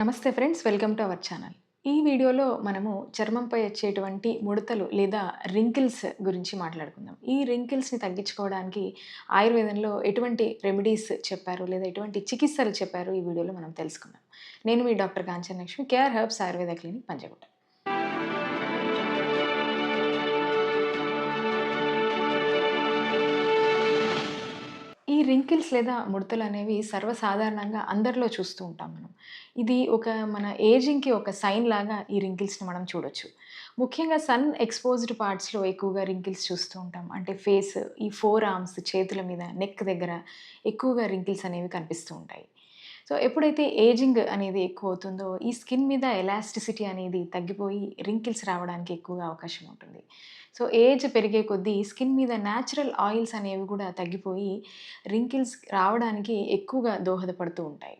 నమస్తే friends, welcome to our channel. ఈ వీడియోలో మనము చర్మంపై వచ్చేటువంటి ముడతలు లేదా రింకిల్స్ గురించి మాట్లాడుకుందాం. ఈ రింకిల్స్‌ని తగ్గించుకోవడానికి ఆయుర్వేదంలో ఎటువంటి రెమెడీస్ చెప్పారు లేదా ఎటువంటి చికిత్సలు చెప్పారు ఈ వీడియోలో మనం తెలుసుకుందాం. నేను మీ doctor Kanchana Lakshmi, KR herbs Ayurveda clinic Panjagutta. ఈ రింకిల్స్ లేదా ముడతలనేవి సర్వసాధారణంగా అందరిలో చూస్తూ ఉంటాం మనం. ఇది మన ఏజింగ్‌కి ఒక సైన్ లాగా ఈ రింకిల్స్‌ని మనం చూడొచ్చు. ముఖ్యంగా సన్ ఎక్స్‌పోజ్డ్ పార్ట్స్‌లో ఎక్కువగా రింకిల్స్ చూస్తూ ఉంటాం. అంటే ఫేస్, ఈ ఫోర్ ఆర్మ్స్ చేతుల మీద, నెక్ దగ్గర ఎక్కువగా రింకిల్స్ అనేవి కనిపిస్తూ ఉంటాయి. సో, ఎప్పుడైతే ఏజింగ్ అనేది ఎక్కువవుతుందో, ఈ స్కిన్ మీద ఎలాస్టిసిటీ అనేది తగ్గిపోయి రింకిల్స్ రావడానికి ఎక్కువగా అవకాశం ఉంటుంది. సో, ఏజ్ పెరిగే కొద్దీ స్కిన్ మీద న్యాచురల్ ఆయిల్స్ అనేవి కూడా తగ్గిపోయి రింకిల్స్ రావడానికి ఎక్కువగా దోహదపడుతూ ఉంటాయి.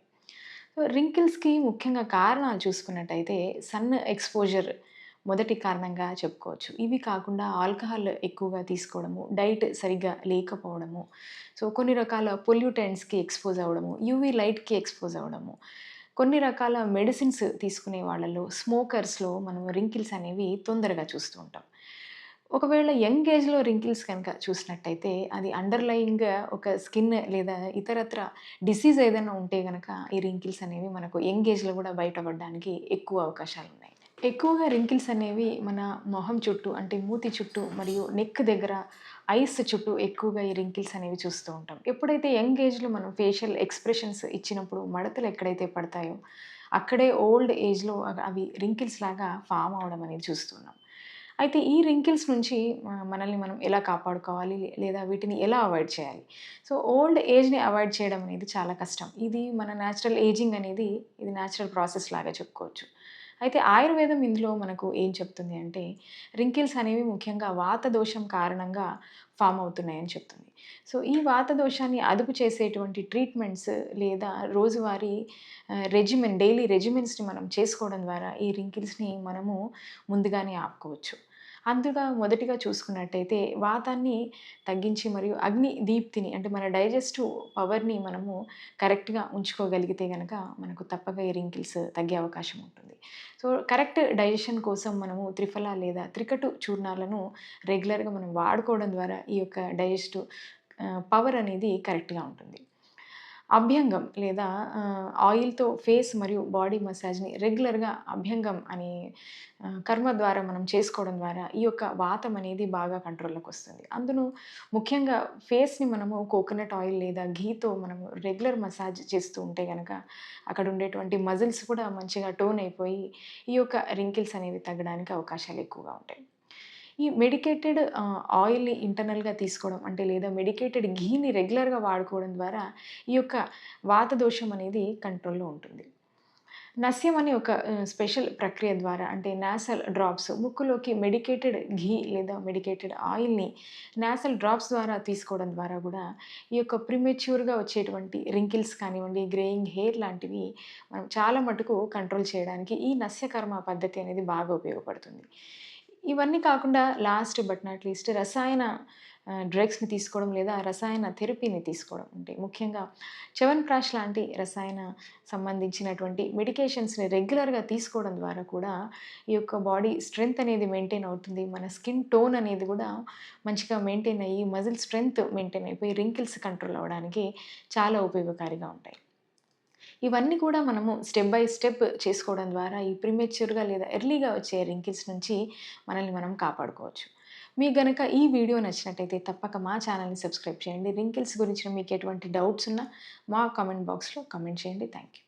సో, రింకిల్స్‌కి ముఖ్యంగా కారణాలు చూసుకున్నట్టయితే సన్ ఎక్స్‌పోజర్ మొదటి కారణంగా చెప్పుకోవచ్చు. ఇవి కాకుండా ఆల్కహాల్ ఎక్కువగా తీసుకోవడము, డైట్ సరిగ్గా లేకపోవడము, సో కొన్ని రకాల పొల్యూటెంట్స్‌కి ఎక్స్‌పోజ్ అవ్వడము, యూవీ లైట్‌కి ఎక్స్‌పోజ్ అవ్వడము, కొన్ని రకాల మెడిసిన్స్ తీసుకునే వాళ్ళలో, స్మోకర్స్‌లో మనం రింకిల్స్ అనేవి తొందరగా చూస్తూ ఉంటాం. ఒకవేళ యంగ్ ఏజ్‌లో రింకిల్స్ కనుక చూసినట్టయితే, అది అండర్‌లయింగ్‌గా ఒక స్కిన్ లేదా ఇతరత్ర డిసీజ్ ఏదైనా ఉంటే గనక, ఈ రింకిల్స్ అనేవి మనకు యంగ్ ఏజ్‌లో గూడా బయటపడడానికి ఎక్కువ అవకాశాలున్నాయి. ఎక్కువగా రింకిల్స్ అనేవి మన మొహం చుట్టూ, అంటే మూతి చుట్టూ మరియు నెక్ దగ్గర, ఐస్ చుట్టూ ఎక్కువగా ఈ రింకిల్స్ అనేవి చూస్తూ ఉంటాం. ఎప్పుడైతే యంగ్ ఏజ్‌లో మనం ఫేషియల్ ఎక్స్‌ప్రెషన్స్ ఇచ్చినప్పుడు మడతలు ఎక్కడైతే పడతాయో, అక్కడే ఓల్డ్ ఏజ్‌లో అవి రింకిల్స్ లాగా ఫార్మ్ అవ్వడం అనేది చూస్తున్నాం. అయితే ఈ రింకిల్స్ నుంచి మనల్ని మనం ఎలా కాపాడుకోవాలి? లేదా వీటిని ఎలా అవాయిడ్ చేయాలి? సో, ఓల్డ్ ఏజ్‌ని అవాయిడ్ చేయడం అనేది చాలా కష్టం. ఇది మన నేచురల్ ఏజింగ్ అనేది ఇది నేచురల్ ప్రాసెస్ లాగా చెప్పుకోవచ్చు. అయితే ఆయుర్వేదం ఇందులో మనకు ఏం చెప్తుంది అంటే, రింకిల్స్ అనేవి ముఖ్యంగా వాత దోషం కారణంగా ఫార్మ్ అవుతున్నాయని చెప్తుంది. సో, ఈ వాత దోషాన్ని అదుపు చేసేటువంటి ట్రీట్మెంట్స్ లేదా రోజువారీ డైలీ రెజిమెన్స్‌ని మనం చేసుకోవడం ద్వారా ఈ రింకిల్స్‌ని మనము ముందుగానే ఆపుకోవచ్చు. అందుగా మొదటిగా చూసుకున్నట్టయితే వాతాన్ని తగ్గించి మరియు అగ్ని దీప్తిని, అంటే మన డైజెస్టివ్ పవర్‌ని మనము కరెక్ట్‌గా ఉంచుకోగలిగితే గనక మనకు తప్పక ఈ రింకిల్స్ తగ్గే అవకాశం ఉంటుంది. సో, కరెక్ట్ డైజెషన్ కోసం మనము త్రిఫల లేదా త్రికటు చూర్ణాలను రెగ్యులర్‌గా మనం వాడుకోవడం ద్వారా ఈ యొక్క డైజెస్టివ్ పవర్ అనేది కరెక్ట్‌గా ఉంటుంది. అభ్యంగం లేదా ఆయిల్‌తో ఫేస్ మరియు బాడీ మసాజ్‌ని రెగ్యులర్‌గా అభ్యంగం అనే కర్మ ద్వారా మనం చేసుకోవడం ద్వారా ఈ యొక్క వాతం అనేది బాగా కంట్రోల్‌లోకొస్తుంది. అందులో ముఖ్యంగా ఫేస్‌ని మనము కోకోనట్ ఆయిల్ లేదా ఘీతో మనము రెగ్యులర్ మసాజ్ చేస్తూ ఉంటే గనక అక్కడ ఉండేటువంటి మజిల్స్ కూడా మంచిగా టోన్ అయిపోయి ఈ యొక్క రింకిల్స్ అనేవి తగ్గడానికి అవకాశాలు ఎక్కువగా ఉంటాయి. ఈ మెడికేటెడ్ ఆయిల్‌ని ఇంటర్నల్‌గా తీసుకోవడం అంటే లేదా మెడికేటెడ్ ఘీని రెగ్యులర్‌గా వాడుకోవడం ద్వారా ఈ యొక్క వాత దోషం అనేది కంట్రోల్‌లో ఉంటుంది. నస్యం అనే ఒక స్పెషల్ ప్రక్రియ ద్వారా, అంటే నాసల్ డ్రాప్స్ ముక్కులోకి మెడికేటెడ్ ఘీ లేదా మెడికేటెడ్ ఆయిల్‌ని నాసల్ డ్రాప్స్ ద్వారా తీసుకోవడం ద్వారా గూడా ఈ యొక్క ప్రీమెచ్యూర్‌గా వచ్చేటువంటి రింకిల్స్ కానివ్వండి, గ్రేయింగ్ హెయిర్ లాంటివి మనం చాలా మటుకు కంట్రోల్ చేయడానికి ఈ నస్యకర్మ పద్ధతి అనేది బాగా ఉపయోగపడుతుంది. ఇవన్నీ కాకుండా లాస్ట్ బట్ నాట్ లీస్ట్ రసాయన డ్రగ్స్‌ని తీసుకోవడం లేదా రసాయన థెరపీని తీసుకోవడం. అంటే ముఖ్యంగా చ్యవన్ప్రాష్ లాంటి రసాయన సంబంధించినటువంటి మెడికేషన్స్‌ని రెగ్యులర్‌గా తీసుకోవడం ద్వారా కూడా ఈ యొక్క బాడీ స్ట్రెంత్ అనేది మెయింటైన్ అవుతుంది. మన స్కిన్ టోన్ అనేది కూడా మంచిగా మెయింటైన్ అయ్యి, మజిల్ స్ట్రెంత్ మెయింటైన్ అయిపోయి రింకిల్స్ కంట్రోల్ అవ్వడానికి చాలా ఉపయోగకారిగా ఉంటాయి. ఇవన్నీ కూడా మనము స్టెప్ బై స్టెప్ చేసుకోవడం ద్వారా ఈ ప్రీమెచ్యూర్‌గా లేదా ఎర్లీగా వచ్చే రింకిల్స్ నుంచి మనల్ని మనం కాపాడుకోవచ్చు. మీకు గనక ఈ వీడియో నచ్చినట్టయితే తప్పక మా ఛానల్‌ని సబ్స్క్రైబ్ చేయండి. రింకిల్స్ గురించిన మీకు ఎటువంటి డౌట్స్ ఉన్నా మా కామెంట్ బాక్స్‌లో కామెంట్ చేయండి. Thank you.